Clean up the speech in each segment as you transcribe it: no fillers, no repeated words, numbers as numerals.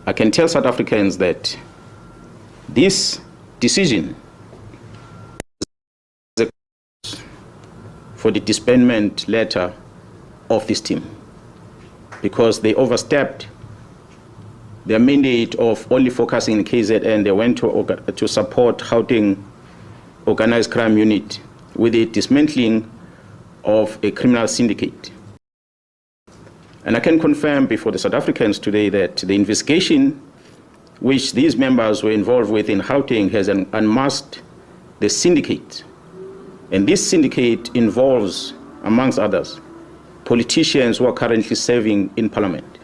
I can tell South Africans that this decision for the disbandment letter of this team, because they overstepped their mandate of only focusing in KZN. They went to support Gauteng organized crime unit with the dismantling of a criminal syndicate. And I can confirm before the South Africans today that the investigation which these members were involved with in Gauteng has unmasked the syndicate. And this syndicate involves, amongst others, politicians who are currently serving in parliament.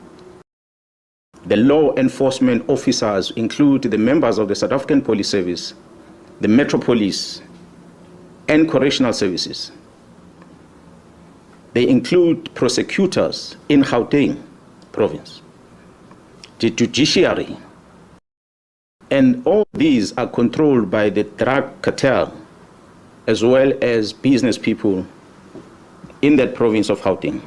The law enforcement officers include the members of the South African Police Service, the Metro Police, and correctional services. They include prosecutors in Gauteng province, the judiciary, and all these are controlled by the drug cartel as well as business people in that province of Gauteng.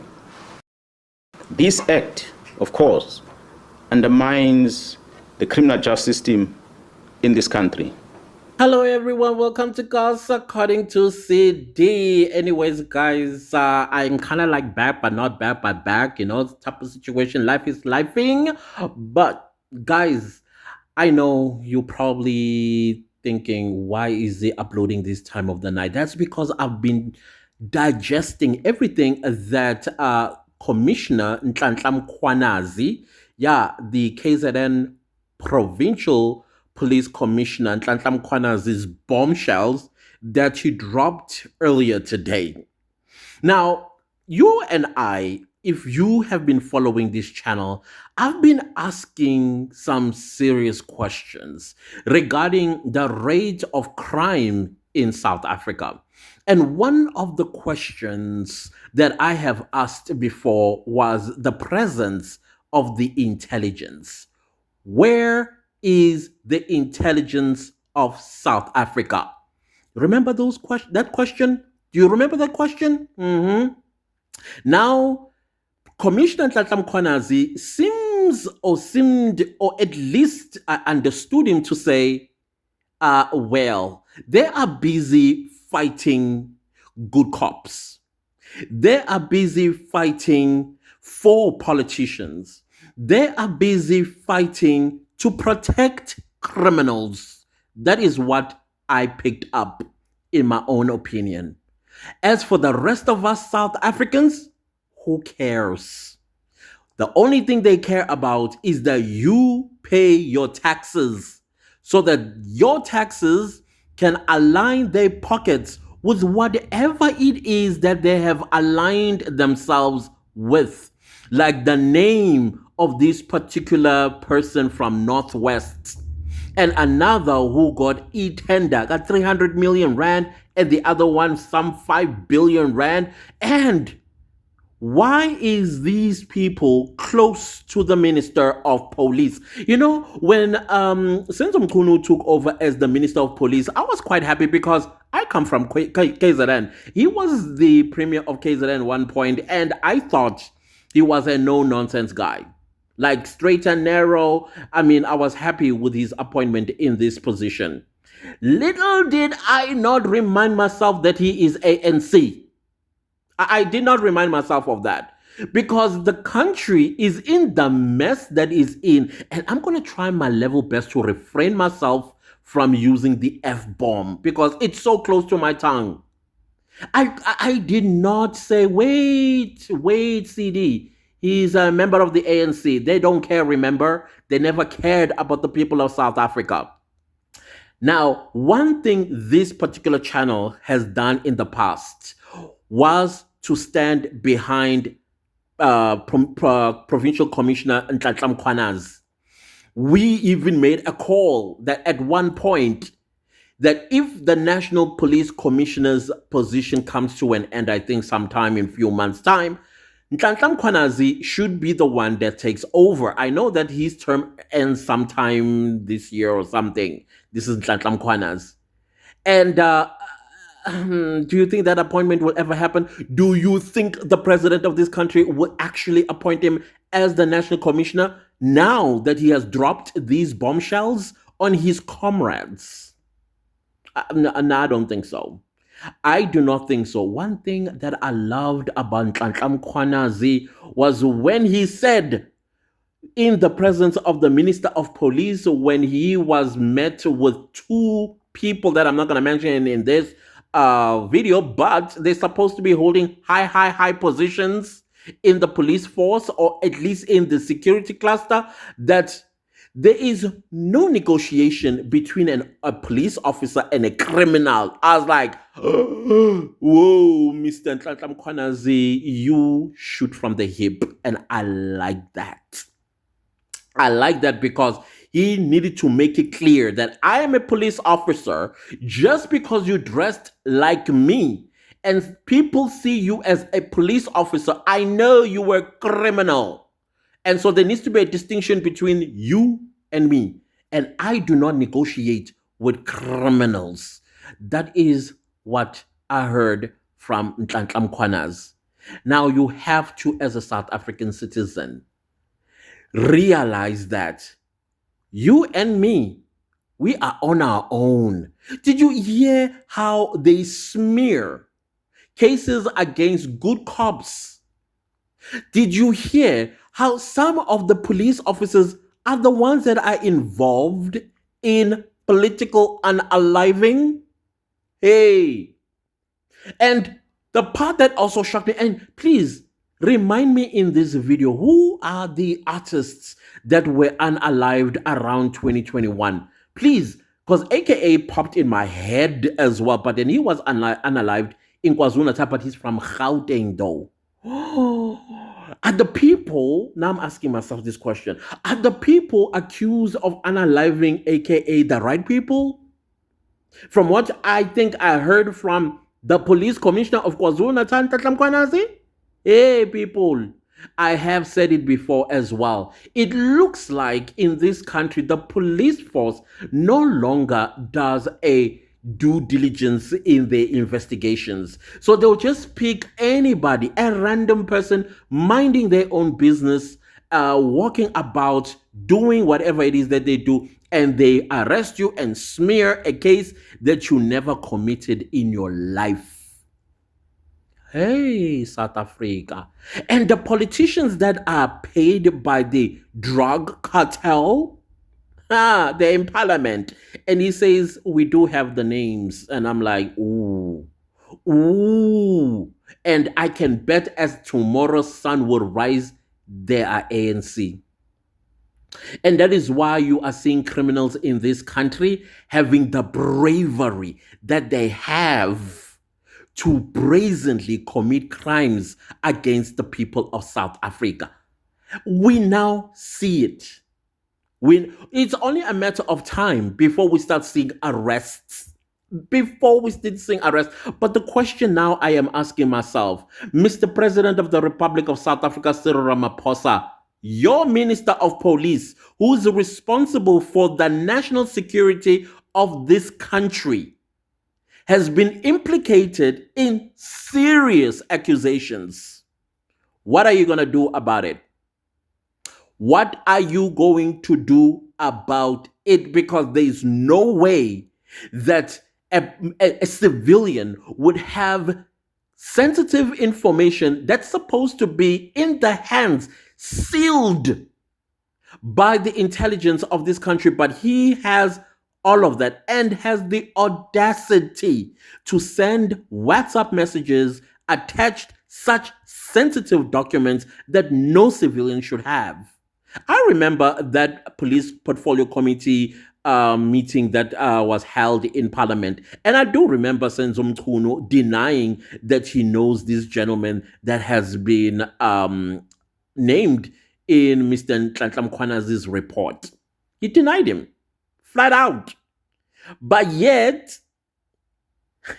This act, of course, undermines the criminal justice system in this country. Hello everyone, welcome to Girls According to CD. Anyways, guys, I'm kind of like back, but not back, but back, type of situation. Life is lifing. But guys, I know you're probably thinking, why is he uploading this time of the night? That's because I've been digesting everything that Commissioner Nhlanhla Mkhwanazi, the KZN provincial police commissioner Nhlanhla Mkhwanazi's bombshells that he dropped earlier today. Now, you and I, if you have been following this channel, I've been asking some serious questions regarding the rate of crime in South Africa. And one of the questions that I have asked before was the presence of the intelligence. Where is the intelligence of South Africa? Remember that question? Do you remember that question? Now, Commissioner Nhlanhla Mkhwanazi seemed, or at least I understood him to say, well, they are busy fighting good cops. They are busy fighting for politicians. They are busy fighting to protect criminals. That is what I picked up in my own opinion. As for the rest of us South Africans, who cares? The only thing they care about is that you pay your taxes so that your taxes can align their pockets with whatever it is that they have aligned themselves with. Like the name of this particular person from Northwest, and another who got e-tender, got 300 million rand, and the other one some 5 billion rand. And why is these people close to the Minister of Police? When Senzo Mkhunu took over as the Minister of Police, I was quite happy because I come from KZN. He was the Premier of KZN at one point, and I thought he was a no-nonsense guy. Like straight and narrow. I was happy with his appointment in this position. Little did I not remind myself that he is ANC. I did not remind myself of that because the country is in the mess that is in. And I'm going to try my level best to refrain myself from using the F-bomb because it's so close to my tongue. I did not say, wait, CD. He's a member of the ANC. They don't care, remember? They never cared about the people of South Africa. Now, one thing this particular channel has done in the past was to stand behind Provincial Commissioner Nhlanhla Mkhwanazi. We even made a call that at one point, that if the National Police Commissioner's position comes to an end, I think sometime in a few months' time, Nhlanhla Mkhwanazi should be the one that takes over. I know that his term ends sometime this year or something. This is Nhlanhla Mkhwanazi. And do you think that appointment will ever happen? Do you think the president of this country will actually appoint him as the national commissioner? now that he has dropped these bombshells on his comrades? No, I don't think so. I do not think so. One thing that I loved about Nhlanhla Mkhwanazi was when he said, in the presence of the Minister of Police, when he was met with two people that I'm not going to mention in this video, but they're supposed to be holding high positions in the police force, or at least in the security cluster, that there is no negotiation between a police officer and a criminal. I was like, whoa, Mr. Nhlanhla Mkhwanazi, you shoot from the hip. And I like that. I like that because he needed to make it clear that I am a police officer. Just because you dressed like me and people see you as a police officer, I know you were criminal. And so there needs to be a distinction between you and me. And I do not negotiate with criminals. That is what I heard from Nhlanhla Mkhwanazi. Now you have to, as a South African citizen, realize that you and me, we are on our own. Did you hear how they smear cases against good cops? Did you hear how some of the police officers are the ones that are involved in political unaliving? Hey. And the part that also shocked me, and please remind me in this video, who are the artists that were unalived around 2021? Please, because AKA popped in my head as well, but then he was unalived in KwaZulu-Natal, but he's from Gauteng though. Are the people, now I'm asking myself this question, are the people accused of unaliving AKA the right people? From what I think I heard from the police commissioner of KwaZulu-Natal, Nhlanhla Mkhwanazi, hey people, I have said it before as well. It looks like in this country, the police force no longer does a due diligence in their investigations. So they'll just pick anybody, a random person minding their own business, walking about, doing whatever it is that they do, and they arrest you and smear a case that you never committed in your life. Hey, South Africa. And the politicians that are paid by the drug cartel, they're in parliament. And he says, we do have the names. And I'm like, ooh. And I can bet as tomorrow's sun will rise, they are ANC. And that is why you are seeing criminals in this country having the bravery that they have to brazenly commit crimes against the people of South Africa. We now see it. It's only a matter of time before we start seeing arrests. But the question now I am asking myself, Mr. President of the Republic of South Africa, Cyril Ramaphosa, your Minister of Police, who's responsible for the national security of this country, has been implicated in serious accusations. What are you going to do about it? What are you going to do about it? Because there is no way that a civilian would have sensitive information that's supposed to be in the hands, sealed by the intelligence of this country, but he has all of that and has the audacity to send WhatsApp messages attached such sensitive documents that no civilian should have. I remember that police portfolio committee meeting that was held in Parliament. And I do remember Senzo Mchunu denying that he knows this gentleman that has been named in Mr. Nhlanhla Mkhwanazi's report. He denied him, flat out. But yet,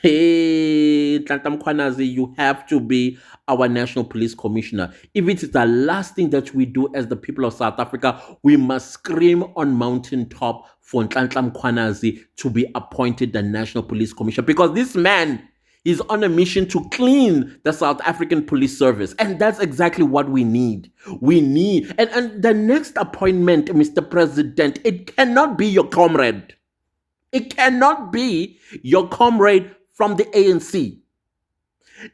hey, Nhlanhla Mkhwanazi, you have to be our National Police Commissioner. If it is the last thing that we do as the people of South Africa, we must scream on mountaintop for Nhlanhla Mkhwanazi to be appointed the National Police Commissioner. Because this man, He's on a mission to clean the South African police service. And that's exactly what we need. We need, and the next appointment, Mr. President, it cannot be your comrade. It cannot be your comrade from the ANC.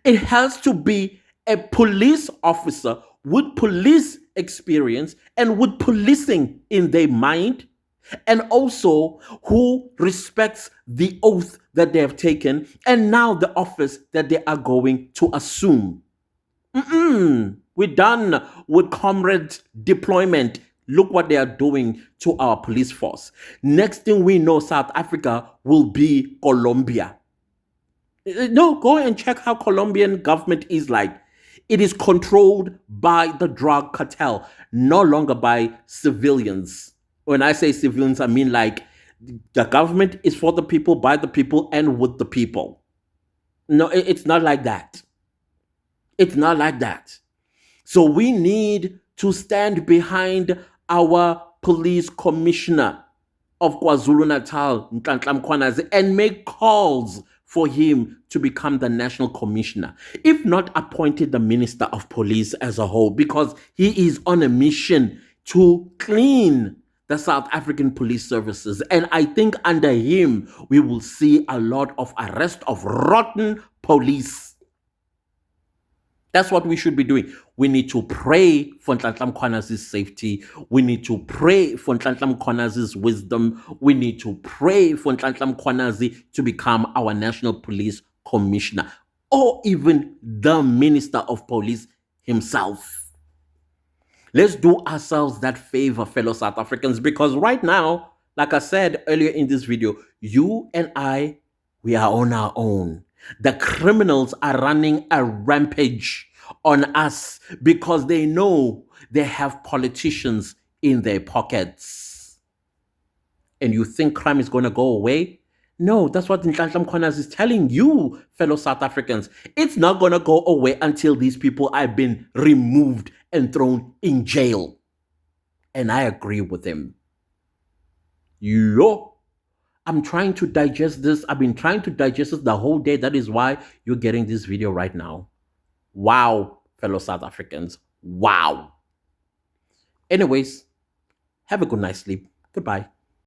It has to be a police officer with police experience and with policing in their mind, and also who respects the oath that they have taken and now the office that they are going to assume. We're done with comrade deployment. Look what they are doing to our police force. Next thing we know, South Africa will be Colombia. No, go and check how Colombian government is like. It is controlled by the drug cartel, no longer by civilians. When I say civilians, I mean like the government is for the people, by the people, and with the people. No, it's not like that. It's not like that. So we need to stand behind our police commissioner of KwaZulu-Natal, Nhlanhla Mkhwanazi, and make calls for him to become the national commissioner, if not appointed the minister of police as a whole, because he is on a mission to clean the South African police services. And I think under him, we will see a lot of arrest of rotten police. That's what we should be doing. We need to pray for Nhlanhla Mkhwanazi's safety. We need to pray for Nhlanhla Mkhwanazi's wisdom. We need to pray for Nhlanhla Mkhwanazi to become our national police commissioner, or even the minister of police himself. Let's do ourselves that favor, fellow South Africans, because right now, like I said earlier in this video, you and I, we are on our own. The criminals are running a rampage on us because they know they have politicians in their pockets. And you think crime is going to go away? No, that's what Nhlanhla Mkhwanazi is telling you, fellow South Africans. It's not going to go away until these people have been removed and thrown in jail. And I agree with him. I'm trying to digest this. I've been trying to digest this the whole day. That is why you're getting this video right now. Wow, fellow South Africans. Wow. Anyways, have a good night's sleep. Goodbye.